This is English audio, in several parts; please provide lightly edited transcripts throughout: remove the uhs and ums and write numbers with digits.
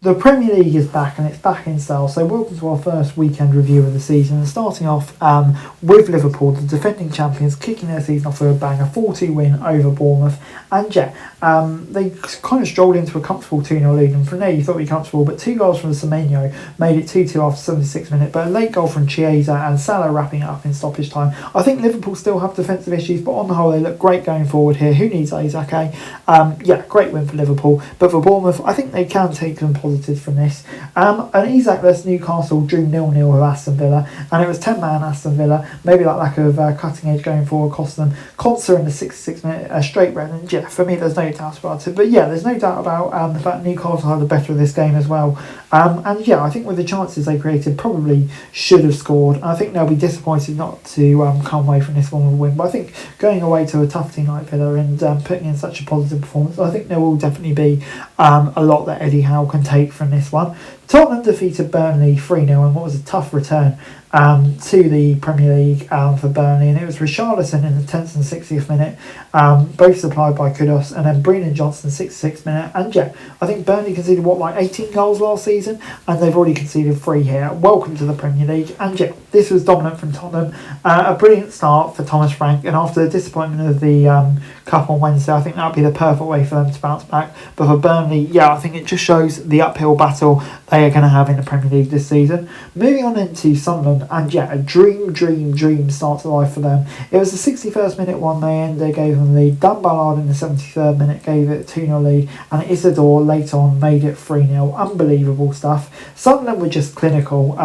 The Premier League is back and it's back in style, so welcome to our first weekend review of the season. And starting off with Liverpool, the defending champions, kicking their season off with a bang, a 4-2 win over Bournemouth. And they kind of strolled into a comfortable 2-0 lead, and from there you thought you'd be comfortable, but 2 goals from Semenyo made it 2-2 after 76 minutes, but a late goal from Chiesa and Salah wrapping it up in stoppage time. I think Liverpool still have defensive issues, but on the whole they look great going forward here. Who needs Isaac? Great win for Liverpool, but for Bournemouth I think they can take them positive from this. And Isaac-less Newcastle drew 0-0 with Aston Villa, and it was 10-man Aston Villa. Maybe that lack of cutting edge going forward cost them. Konsa in the 66 minute straight red, and for me there's no doubt about it. But there's no doubt about the fact Newcastle had the better of this game as well. I think with the chances they created, probably should have scored. I think they'll be disappointed not to come away from this one with a win. But I think going away to a tough team like Villa and putting in such a positive performance, I think there will definitely be a lot that Eddie Howe can take from this one. Tottenham defeated Burnley 3-0 in what was a tough return to the Premier League for Burnley, and it was Richarlison in the 10th and 60th minute, both supplied by Kudos, and then Brennan Johnson 66th minute. And I think Burnley conceded 18 goals last season, and they've already conceded 3 here. Welcome to the Premier League. And this was dominant from Tottenham. A brilliant start for Thomas Frank, and after the disappointment of the Cup on Wednesday, I think that would be the perfect way for them to bounce back. But for Burnley, I think it just shows the uphill battle they are going to have in the Premier League this season. Moving on into Sunderland, and a dream start to life for them. It was the 61st minute one they gave them the lead. Dan Ballard in the 73rd minute gave it a 2-0 lead, and Isidore later on made it 3-0. Unbelievable stuff. Sunderland were just clinical.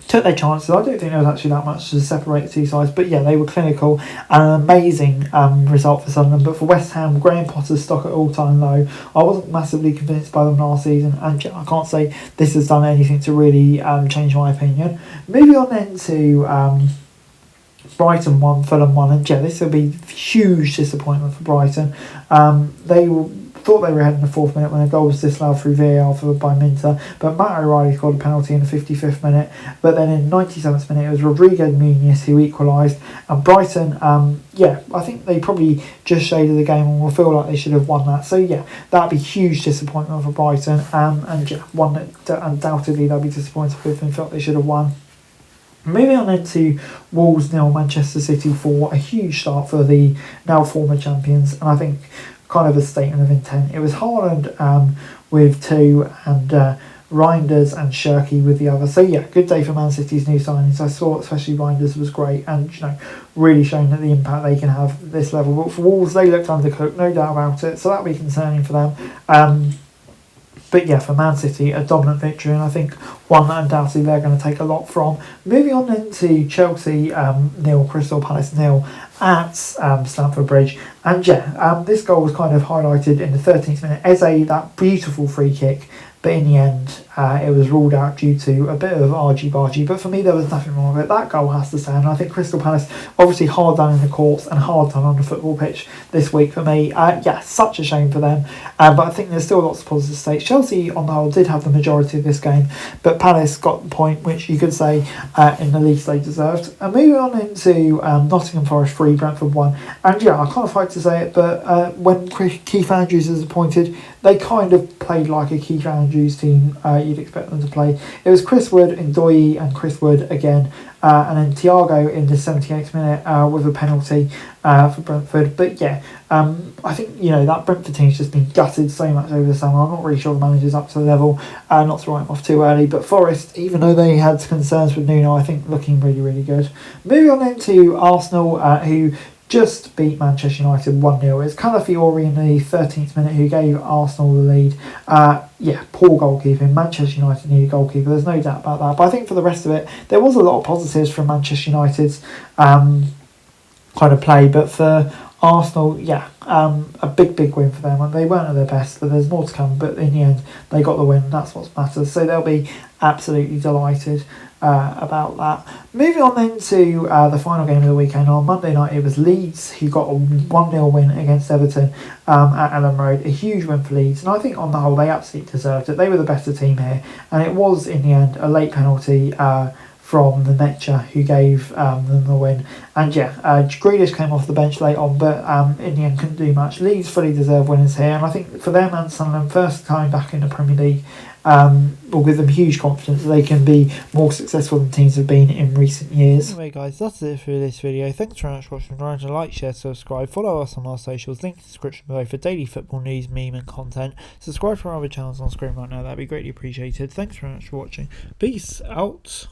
Took their chances. I don't think there was actually that much to separate the two sides, but they were clinical. An amazing result for Sunderland. But for West Ham, Graham Potter's stock at all-time low. I wasn't massively convinced by them last season, and I can't say this has done anything to really change my opinion. Moving on then to Brighton 1, Fulham 1, and this will be huge disappointment for Brighton. They thought they were ahead in the 4th minute when a goal was disallowed through VAR by Minter, but Matt O'Reilly scored a penalty in the 55th minute. But then in the 97th minute it was Rodrigo Muniz who equalised, and Brighton I think they probably just shaded the game and will feel like they should have won that. So that'd be huge disappointment for Brighton, and one that undoubtedly they'll be disappointed with and felt they should have won. Moving on into Wolves 0, Manchester City 4, a huge start for the now former champions, and I think kind of a statement of intent. It was Haaland with 2 and Reinders and Shirky with the other. So good day for Man City's new signings. I saw especially Reinders was great, and really showing that the impact they can have at this level. But for Wolves, they looked undercooked, no doubt about it, so that'll be concerning for them. But for Man City, a dominant victory, and I think one that undoubtedly they're going to take a lot from. Moving on then to Chelsea 0, Crystal Palace 0 at Stamford Bridge. And this goal was kind of highlighted in the 13th minute. Eze, that beautiful free kick, but in the end it was ruled out due to a bit of argy-bargy. But for me, there was nothing wrong with it. That goal has to stand. I think Crystal Palace, obviously hard done in the courts and hard done on the football pitch this week for me. Such a shame for them. But I think there's still lots of positive states. Chelsea, on the whole, did have the majority of this game, but Palace got the point, which you could say in the least they deserved. And moving on into Nottingham Forest 3, Brentford 1. And I can't fight to say it, but when Keith Andrews is appointed, they kind of played like a Keith Andrews team you'd expect them to play. It was Chris Wood, Ndoye and Chris Wood again, and then Thiago in the 78th minute with a penalty for Brentford. But I think that Brentford team's just been gutted so much over the summer. I'm not really sure the manager's up to the level, not to write him off too early. But Forest, even though they had concerns with Nuno, I think looking really, really good. Moving on then to Arsenal, who just beat Manchester United 1-0. It's Calafiori in the 13th minute who gave Arsenal the lead. Poor goalkeeping. Manchester United need a goalkeeper, there's no doubt about that. But I think for the rest of it, there was a lot of positives from Manchester United's kind of play. But for Arsenal, a big win for them. And they weren't at their best, but there's more to come. But in the end, they got the win. That's what matters. So they'll be absolutely delighted about that. Moving on then to the final game of the weekend. On Monday night, it was Leeds who got a 1-0 win against Everton at Ellen Road. A huge win for Leeds, and I think on the whole they absolutely deserved it. They were the better team here, and it was in the end a late penalty from the Netcher, who gave them the win. And Grealish came off the bench late on, but in the end couldn't do much. Leeds fully deserved winners here, and I think for them and Sunderland, first time back in the Premier League, will give them huge confidence that they can be more successful than teams have been in recent years. Anyway guys, that's it for this video. Thanks very much for watching. Remember to like, share, subscribe, follow us on our socials, link in the description below for daily football news, meme and content. Subscribe to our other channels on screen right now, that'd be greatly appreciated. Thanks very much for watching. Peace out.